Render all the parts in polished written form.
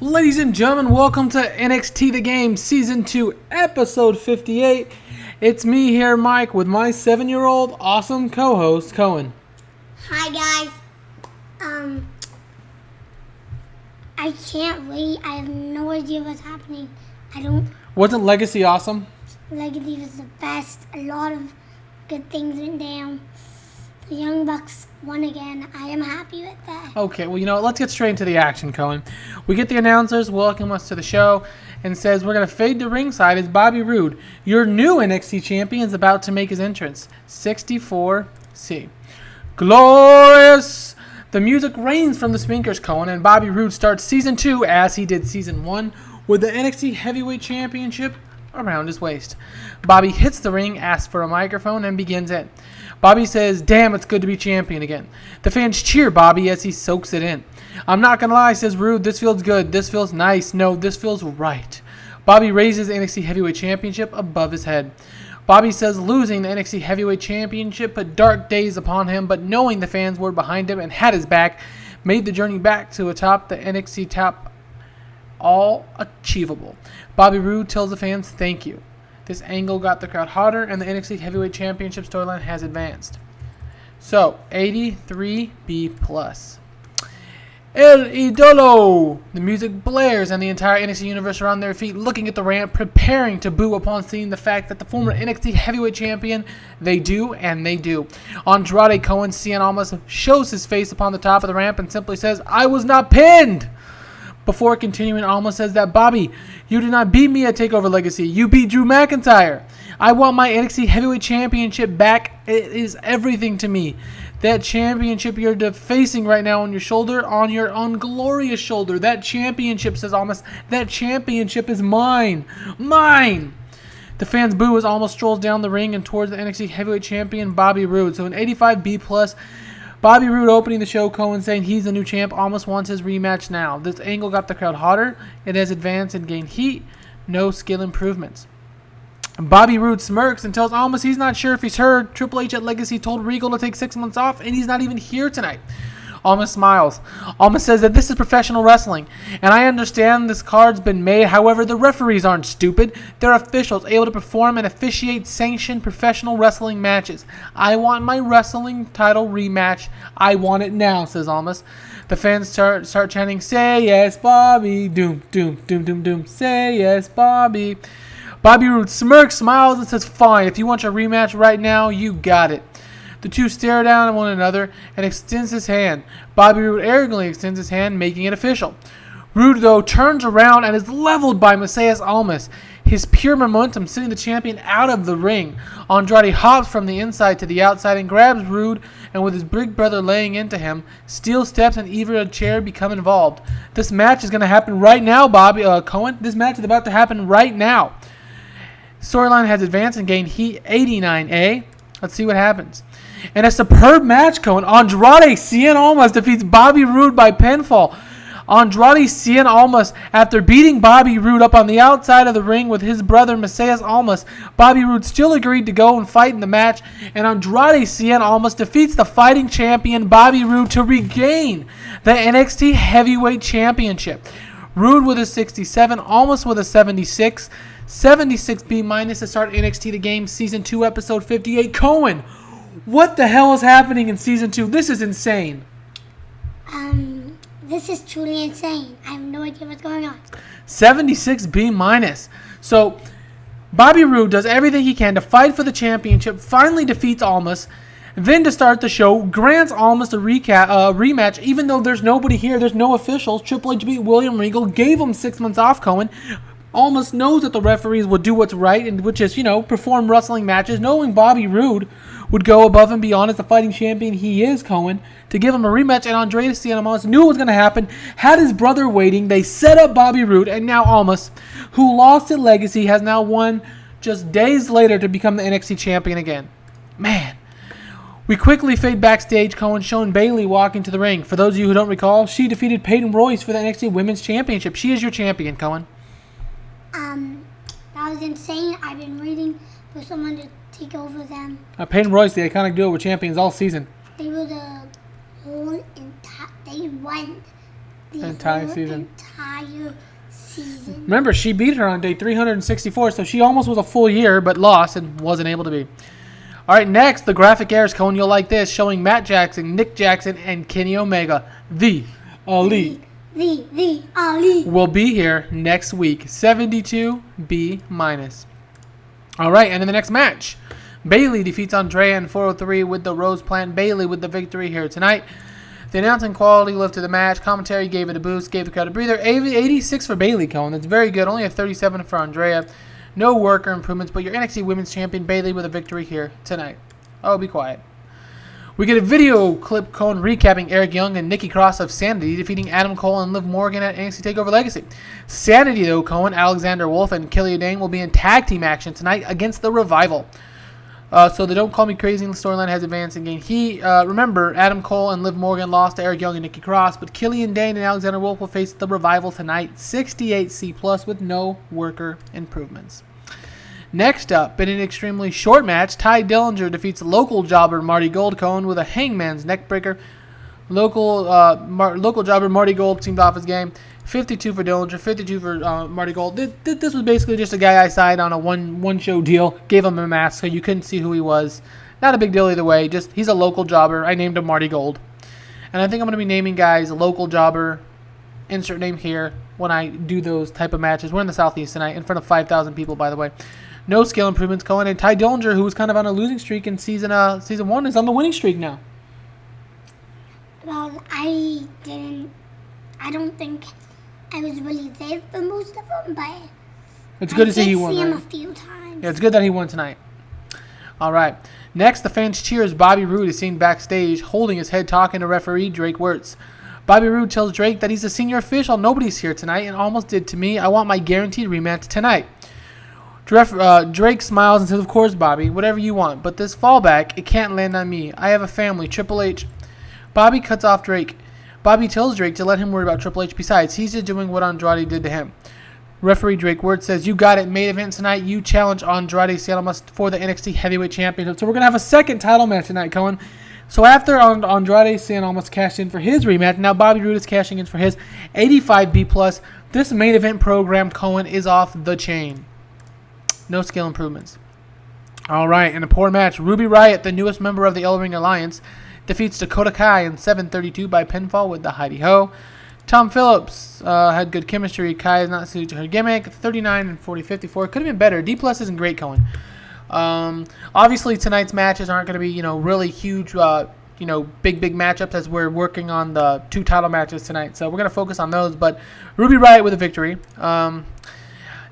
Ladies and gentlemen, welcome to NXT The Game Season 2, Episode 58. It's me here, Mike, with my 7-year-old awesome co-host, Cohen. Hi, guys. I can't wait. I have no idea what's happening. Wasn't Legacy awesome? Legacy was the best. A lot of good things went down. The Young Bucks won again. I am happy with that. Okay, well, you know what? Let's get straight into the action, Cohen. We get the announcers welcome us to the show and says we're going to fade to ringside as Bobby Roode, your new NXT champion, is about to make his entrance. 64C. Glorious! The music rains from the speakers, Cohen, and Bobby Roode starts Season 2 as he did Season 1 with the NXT Heavyweight Championship around his waist. Bobby hits the ring, asks for a microphone, and begins it. Bobby says, "Damn, it's good to be champion again." The fans cheer Bobby as he soaks it in. "I'm not gonna lie," says Roode, "this feels good. This feels nice. No, this feels right." Bobby raises the NXT Heavyweight Championship above his head. Bobby says losing the NXT Heavyweight Championship put dark days upon him, but knowing the fans were behind him and had his back, made the journey back to atop the NXT top all achievable. Bobby Roode tells the fans thank you. This angle got the crowd hotter, and the NXT Heavyweight Championship storyline has advanced. So, 83B+. El Idolo! The music blares, and the entire NXT universe are on their feet, looking at the ramp, preparing to boo upon seeing the fact that the former NXT Heavyweight Champion, they do. Andrade Cohen, Cien Almas, shows his face upon the top of the ramp and simply says, "I was not pinned!" Before continuing, Almas says that, "Bobby, you did not beat me at TakeOver Legacy. You beat Drew McIntyre. I want my NXT Heavyweight Championship back. It is everything to me. That championship you're defacing right now on your shoulder, on your unglorious shoulder. That championship," says Almas, "that championship is mine. Mine!" The fans boo as Almas strolls down the ring and towards the NXT Heavyweight Champion, Bobby Roode. So an 85B+. Bobby Roode opening the show, Cohen saying he's the new champ, almost wants his rematch now. This angle got the crowd hotter. It has advanced and gained heat. No skill improvements. Bobby Roode smirks and tells Almas he's not sure if he's heard. Triple H at Legacy told Regal to take 6 months off, and he's not even here tonight. Almas smiles. Almas says that this is professional wrestling, and I understand this card's been made. However, the referees aren't stupid. They're officials able to perform and officiate sanctioned professional wrestling matches. I want my wrestling title rematch. I want it now, says Almas. The fans start chanting, "Say yes, Bobby. Doom, doom, doom, doom, doom. Say yes, Bobby." Bobby Roode smirks, smiles, and says, "Fine. If you want your rematch right now, you got it." The two stare down at one another and extends his hand. Bobby Roode arrogantly extends his hand, making it official. Roode, though, turns around and is leveled by Messias Almas, his pure momentum sending the champion out of the ring. Andrade hops from the inside to the outside and grabs Roode, and with his big brother laying into him, steel steps and even a chair become involved. This match is going to happen right now, Cohen. This match is about to happen right now. Storyline has advanced and gained heat. 89A. Let's see what happens. In a superb match, Cohen, Andrade Cien Almas defeats Bobby Roode by pinfall. Andrade Cien Almas, after beating Bobby Roode up on the outside of the ring with his brother Messias Almas, Bobby Roode still agreed to go and fight in the match, and Andrade Cien Almas defeats the fighting champion Bobby Roode to regain the NXT Heavyweight Championship. Roode with a 67, Almas with a 76, 76B- to start NXT The Game Season 2, Episode 58. Cohen, what the hell is happening in Season 2? This is insane. This is truly insane. I have no idea what's going on. 76B-. So, Bobby Roode does everything he can to fight for the championship, finally defeats Almas, then to start the show, grants Almas a rematch, even though there's nobody here, there's no officials. Triple H beat William Regal, gave him 6 months off, Cohen. Almas knows that the referees will do what's right, and which is, perform wrestling matches, knowing Bobby Roode would go above and beyond as the fighting champion he is, Cohen, to give him a rematch, and Andrade knew it was going to happen, had his brother waiting. They set up Bobby Roode, and now Almas, who lost at Legacy, has now won just days later to become the NXT champion again. Man. We quickly fade backstage, Cohen, showing Bayley walking to the ring. For those of you who don't recall, she defeated Peyton Royce for the NXT Women's Championship. She is your champion, Cohen. That was insane. I've been waiting for someone to take over them. Peyton Royce, the iconic duo, were champions all season. They were the whole entire... They won the entire whole season. Entire season. Remember, she beat her on day 364, so she almost was a full year, but lost and wasn't able to be. All right, next, the graphic errors, Cohen, you'll like this, showing Matt Jackson, Nick Jackson, and Kenny Omega, the Elite. The Ali. Will be here next week, 72B-. All right, and in the next match, Bayley defeats Andrade in 403 with the Rose Plant. Bayley with the victory here tonight. The announcing quality lifted the match. Commentary gave it a boost, gave the crowd a breather. 86 for Bayley, Cohen. That's very good. Only a 37 for Andrea. No worker improvements, but your NXT Women's Champion Bayley with a victory here tonight. Oh, be quiet. We get a video clip, Cohen, recapping Eric Young and Nikki Cross of Sanity defeating Adam Cole and Liv Morgan at NXT TakeOver Legacy. Sanity, though, Cohen, Alexander Wolf, and Killian Dane will be in tag team action tonight against the Revival. So the Don't Call Me Crazy storyline has advanced and gained heat. Remember, Adam Cole and Liv Morgan lost to Eric Young and Nikki Cross, but Killian Dane and Alexander Wolf will face the Revival tonight, 68C+ with no worker improvements. Next up, in an extremely short match, Tye Dillinger defeats local jobber Marty Goldcone with a hangman's neckbreaker. Local jobber Marty Gold seemed off his game. 52 for Dillinger, 52 for Marty Gold. This was basically just a guy I signed on a one-show deal. Gave him a mask so you couldn't see who he was. Not a big deal either way. Just he's a local jobber. I named him Marty Gold. And I think I'm going to be naming guys local jobber, insert name here, when I do those type of matches. We're in the Southeast tonight in front of 5,000 people, by the way. No skill improvements, Cohen. And Tye Dillinger, who was kind of on a losing streak in season 1, is on the winning streak now. Well, I don't think I was really there for most of them, but it's good to see he won. I did see him right? a few times. Yeah, it's good that he won tonight. All right. Next, the fans cheer as Bobby Roode is seen backstage holding his head talking to referee Drake Wirtz. Bobby Roode tells Drake that he's a senior official. Nobody's here tonight and almost did to me. I want my guaranteed rematch tonight. Drake smiles and says, of course, Bobby, whatever you want. But this fallback, it can't land on me. I have a family, Triple H. Bobby cuts off Drake. Bobby tells Drake to let him worry about Triple H. Besides, he's just doing what Andrade did to him. Referee Drake Wirtz says, you got it. Main event tonight. You challenge Andrade Cien for the NXT Heavyweight Championship. So we're going to have a second title match tonight, Cohen. So after Andrade Cien cashed in for his rematch, now Bobby Roode is cashing in for his 85B+. This main event program, Cohen, is off the chain. No skill improvements. All right, in a poor match, Ruby Riott, the newest member of the El Ring Alliance, defeats Dakota Kai in 7:32 by pinfall with the Heidi Ho. Tom Phillips had good chemistry. Kai is not suited to her gimmick. 39 and 40-54. Could have been better. D+ isn't great, Cohen. Obviously, tonight's matches aren't going to be, really huge, big matchups as we're working on the 2 title matches tonight. So we're going to focus on those. But Ruby Riott with a victory.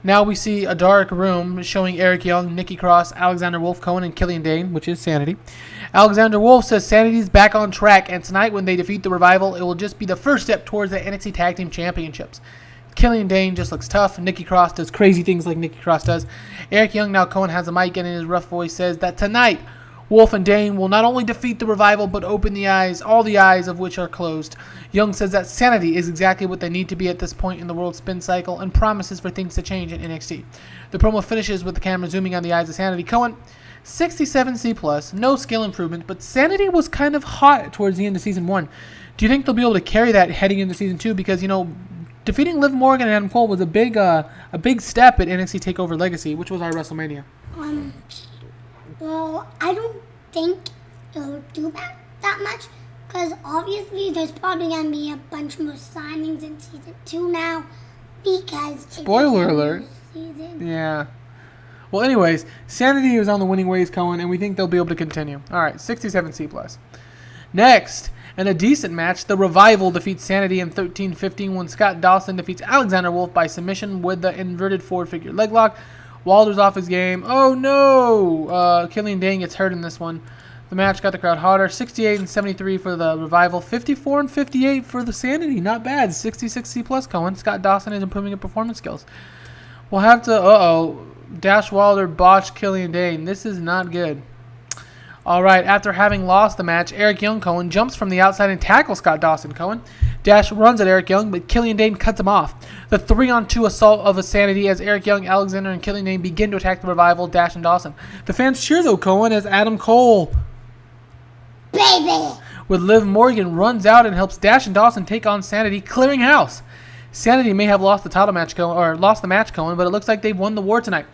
Now we see a dark room showing Eric Young, Nikki Cross, Alexander Wolf, Cohen, and Killian Dane, which is Sanity. Alexander Wolf says Sanity's back on track, and tonight when they defeat the Revival, it will just be the first step towards the NXT Tag Team Championships. Killian Dane just looks tough. Nikki Cross does crazy things like Nikki Cross does. Eric Young, now Cohen has a mic, and in his rough voice says that tonight, Wolf and Dane will not only defeat the Revival, but open the eyes, all the eyes of which are closed. Young says that Sanity is exactly what they need to be at this point in the world spin cycle and promises for things to change in NXT. The promo finishes with the camera zooming on the eyes of Sanity. Cohen, 67C+, no skill improvement, but Sanity was kind of hot towards the end of Season 1. Do you think they'll be able to carry that heading into Season 2? Because, defeating Liv Morgan and Adam Cole was a big step at NXT TakeOver Legacy, which was our WrestleMania. Well, I don't think it'll do that much, because obviously there's probably going to be a bunch more signings in Season 2 now, because... Spoiler alert. Yeah. Well, anyways, Sanity is on the winning ways, Cohen, and we think they'll be able to continue. All right, 67C+. Next, in a decent match, the Revival defeats Sanity in 13:15 when Scott Dawson defeats Alexander Wolf by submission with the inverted forward figure leg lock. Walter's off his game. Oh, no! Killian Dane gets hurt in this one. The match got the crowd hotter. 68 and 73 for the Revival. 54 and 58 for the Sanity. Not bad. 66 C plus Cohen. Scott Dawson is improving in performance skills. We'll have to... Dash Wilder botched Killian Dane. This is not good. All right. After having lost the match, Eric Young Cohen jumps from the outside and tackles Scott Dawson Cohen. Dash runs at Eric Young, but Killian Dane cuts him off. The 3-on-2 assault of a Sanity as Eric Young, Alexander, and Killian Dane begin to attack the Revival, Dash, and Dawson. The fans cheer, though, Cohen, as Adam Cole... Baby! With Liv Morgan runs out and helps Dash and Dawson take on Sanity, clearing house. Sanity may have lost the title match, lost the match, Cohen, but it looks like they've won the war tonight.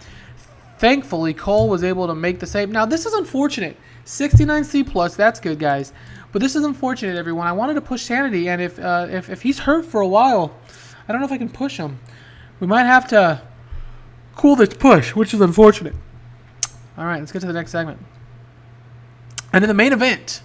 Thankfully, Cole was able to make the save. Now, this is unfortunate. 69 C plus, that's good, guys. But this is unfortunate, everyone. I wanted to push Sanity, and if he's hurt for a while, I don't know if I can push him. We might have to cool this push, which is unfortunate. All right, let's get to the next segment. And in the main event,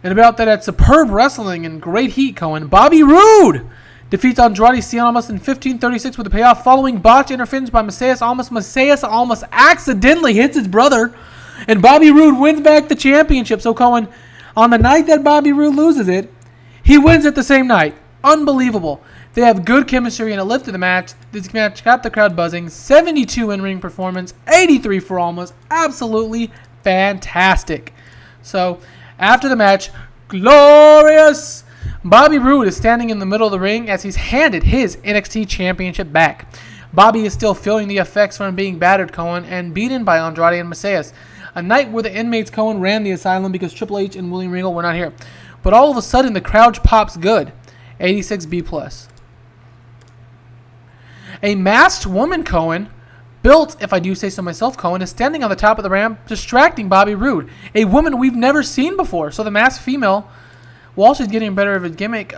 and about that at Superb Wrestling and Great Heat, Cohen, Bobby Roode defeats Andrade Cien Almas in 15:36 with a payoff following botch interference by Macias Almas. Macias Almas accidentally hits his brother, and Bobby Roode wins back the championship. So, Cohen, on the night that Bobby Roode loses it, he wins it the same night. Unbelievable. They have good chemistry and a lift to the match. This match got the crowd buzzing. 72 in-ring performance, 83 for Almas. Absolutely fantastic. So, after the match, glorious! Bobby Roode is standing in the middle of the ring as he's handed his NXT championship back. Bobby is still feeling the effects from being battered, Cohen, and beaten by Andrade and Macias. A night where the inmates, Cohen, ran the asylum because Triple H and William Regal were not here. But all of a sudden, the crowd pops good. 86 B+. A masked woman, Cohen, built, if I do say so myself, Cohen, is standing on the top of the ramp, distracting Bobby Roode. A woman we've never seen before. So the masked female, while she's getting better of a gimmick,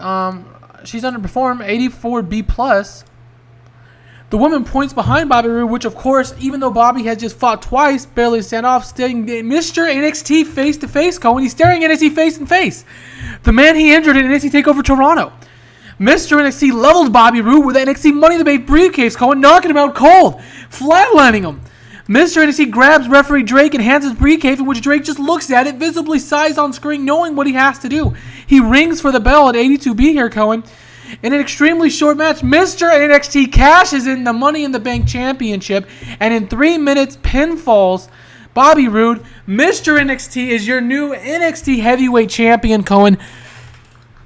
she's underperformed, 84 B+. The woman points behind Bobby Roode, which, of course, even though Bobby has just fought twice, barely stand off, staring Mr. NXT face-to-face, Cohen. He's staring NXT face-to-face. The man he injured in NXT TakeOver Toronto. Mr. NXT levels Bobby Roode with the NXT Money in the Bank briefcase, Cohen, knocking him out cold, flatlining him. Mr. NXT grabs referee Drake and hands his briefcase, in which Drake just looks at it, visibly sighs on screen, knowing what he has to do. He rings for the bell at 82B here, Cohen. In an extremely short match, Mr. NXT cashes in the Money in the Bank championship, and in 3 minutes, pinfalls Bobby Roode. Mr. NXT is your new NXT heavyweight champion, Cohen.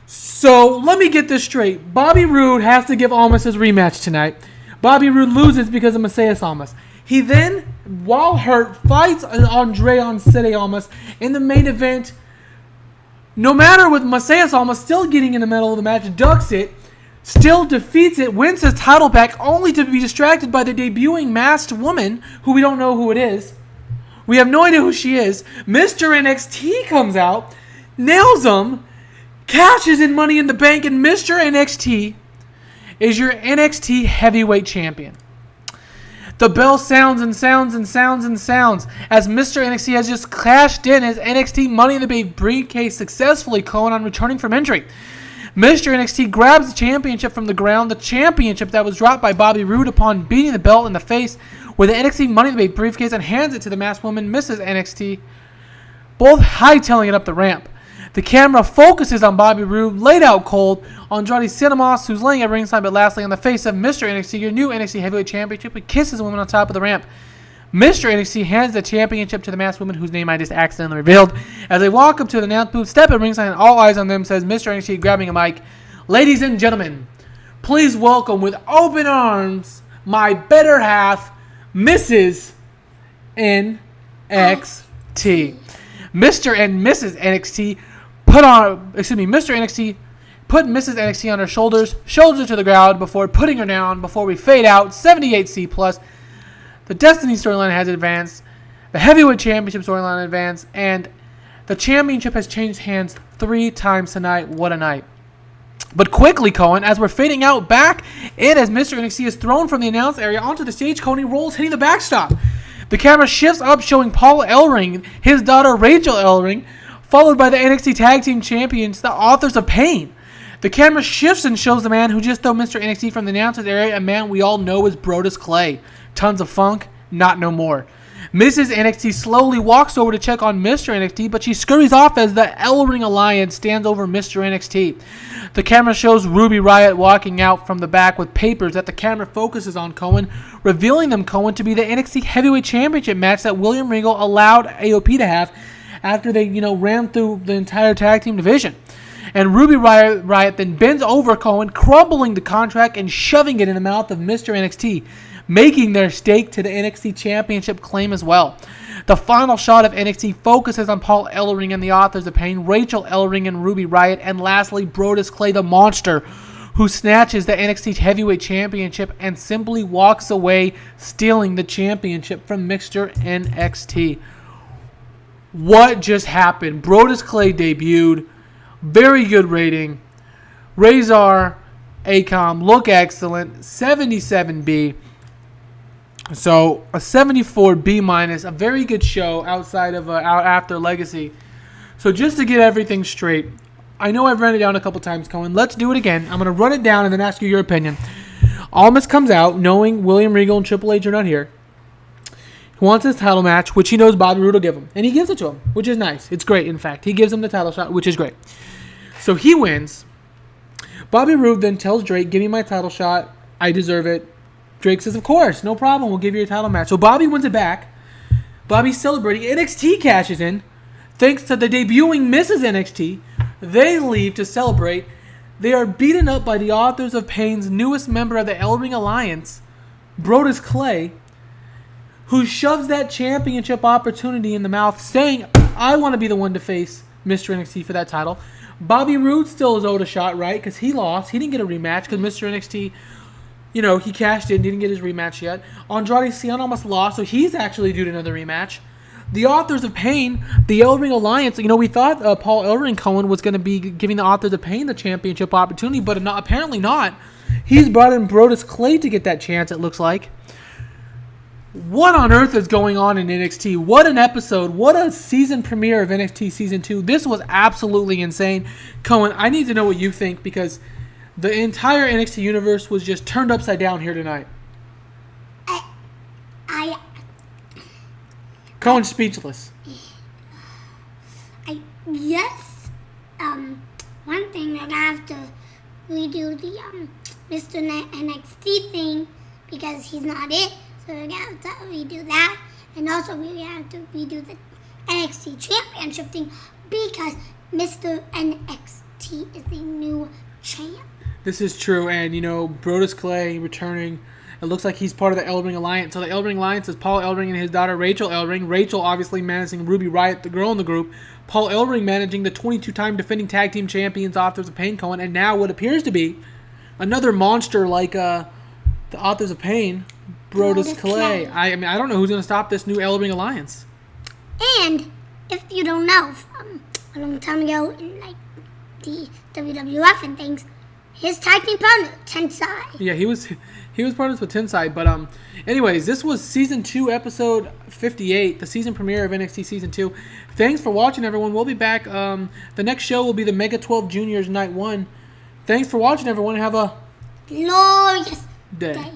So, let me get this straight. Bobby Roode has to give Almas his rematch tonight. Bobby Roode loses because of Macias Almas. He then, while hurt, fights Andre Cede Almas in the main event. No matter with Macias Almas still getting in the middle of the match, ducks it, still defeats it, wins his title back, only to be distracted by the debuting masked woman, who we don't know who it is. We have no idea who she is. Mr. NXT comes out, nails him, cashes in Money in the Bank, and Mr. NXT is your NXT heavyweight champion. The bell sounds and sounds and sounds and sounds as Mr. NXT has just cashed in his NXT Money in the Bank briefcase successfully, Cohen, on returning from injury. Mr. NXT grabs the championship from the ground, the championship that was dropped by Bobby Roode upon beating the belt in the face with the NXT Money in the Bank briefcase, and hands it to the masked woman, Mrs. NXT, both hightailing it up the ramp. The camera focuses on Bobby Roode, laid out cold. Andrade Cien Almas, who's laying at ringside, but lastly on the face of Mr. NXT, your new NXT Heavyweight Championship, he kisses a woman on top of the ramp. Mr. NXT hands the championship to the masked woman, whose name I just accidentally revealed. As they walk up to the announce booth, step at ringside, and all eyes on them, says Mr. NXT, grabbing a mic, "Ladies and gentlemen, please welcome with open arms my better half, Mrs. NXT." Mr. and Mrs. NXT Mr. NXT put Mrs. NXT on her shoulders to the ground before putting her down before we fade out. 78 C+. The Destiny storyline has advanced. The Heavyweight Championship storyline advanced. And the championship has changed hands 3 times tonight. What a night. But quickly, Cohen, as we're fading out back in as Mr. NXT is thrown from the announce area onto the stage, Cody rolls, hitting the backstop. The camera shifts up, showing Paul Ellering, his daughter Rachel Ellering, followed by the NXT Tag Team Champions, the Authors of Pain. The camera shifts and shows the man who just stole Mr. NXT from the announcer's area, a man we all know as Brodus Clay. Tons of funk, not no more. Mrs. NXT slowly walks over to check on Mr. NXT, but she scurries off as the Ellering Alliance stands over Mr. NXT. The camera shows Ruby Riott walking out from the back with papers that the camera focuses on Cohen, revealing them Cohen to be the NXT Heavyweight Championship match that William Regal allowed AOP to have after they, ran through the entire tag team division. And Ruby Riott then bends over Cohen, crumbling the contract and shoving it in the mouth of Mr. NXT, making their stake to the NXT Championship claim as well. The final shot of NXT focuses on Paul Ellering and the Authors of Pain, Rachel Ellering and Ruby Riott, and lastly Brodus Clay the Monster, who snatches the NXT Heavyweight Championship and simply walks away, stealing the championship from Mr. NXT. What just happened? Brodus Clay debuted. Very good rating. Razor, ACOM, look excellent. 77B. So a 74B minus. A very good show outside of after Legacy. So just to get everything straight, I know I've run it down a couple times, Cohen. Let's do it again. I'm going to run it down and then ask you your opinion. Almas comes out knowing William Regal and Triple H are not here. He wants his title match, which he knows Bobby Roode will give him. And he gives it to him, which is nice. It's great, in fact. He gives him the title shot, which is great. So he wins. Bobby Roode then tells Drake, give me my title shot. I deserve it. Drake says, of course, no problem. We'll give you your title match. So Bobby wins it back. Bobby's celebrating. NXT cashes in. Thanks to the debuting Mrs. NXT. They leave to celebrate. They are beaten up by the Authors of Pain's newest member of the Ellering Alliance, Brodus Clay, who shoves that championship opportunity in the mouth, saying, I want to be the one to face Mr. NXT for that title. Bobby Roode still is owed a shot, right? Because he lost. He didn't get a rematch because Mr. NXT, he cashed in, didn't get his rematch yet. Andrade Cien almost lost, so he's actually due to another rematch. The Authors of Pain, the Ellering Alliance, we thought Paul Ellering Cohen was going to be giving the Authors of Pain the championship opportunity, but apparently not. He's brought in Brodus Clay to get that chance, it looks like. What on earth is going on in NXT? What an episode. What a season premiere of NXT Season 2. This was absolutely insane. Cohen, I need to know what you think because the entire NXT universe was just turned upside down here tonight. Cohen's speechless. Yes. One thing, I have to redo the Mr. NXT thing because he's not it. So we're going to have to redo that. And also we have to redo the NXT Championship thing because Mr. NXT is the new champ. This is true. And, Brodus Clay returning. It looks like he's part of the Ellering Alliance. So the Ellering Alliance is Paul Ellering and his daughter Rachel Ellering. Rachel obviously managing Ruby Riott, the girl in the group. Paul Ellering managing the 22-time defending tag team champions Authors of Pain Cohen. And now what appears to be another monster like the Authors of Pain, Brodus Clay. I don't know who's going to stop this new Ellering Alliance. And if you don't know, a long time ago in the WWF and things, his tag team partner, Tensai. Yeah, he was part of this with Tensai. But anyways, this was Season 2, Episode 58, the season premiere of NXT Season 2. Thanks for watching, everyone. We'll be back. The next show will be the Mega 12 Juniors Night 1. Thanks for watching, everyone. Have a glorious day.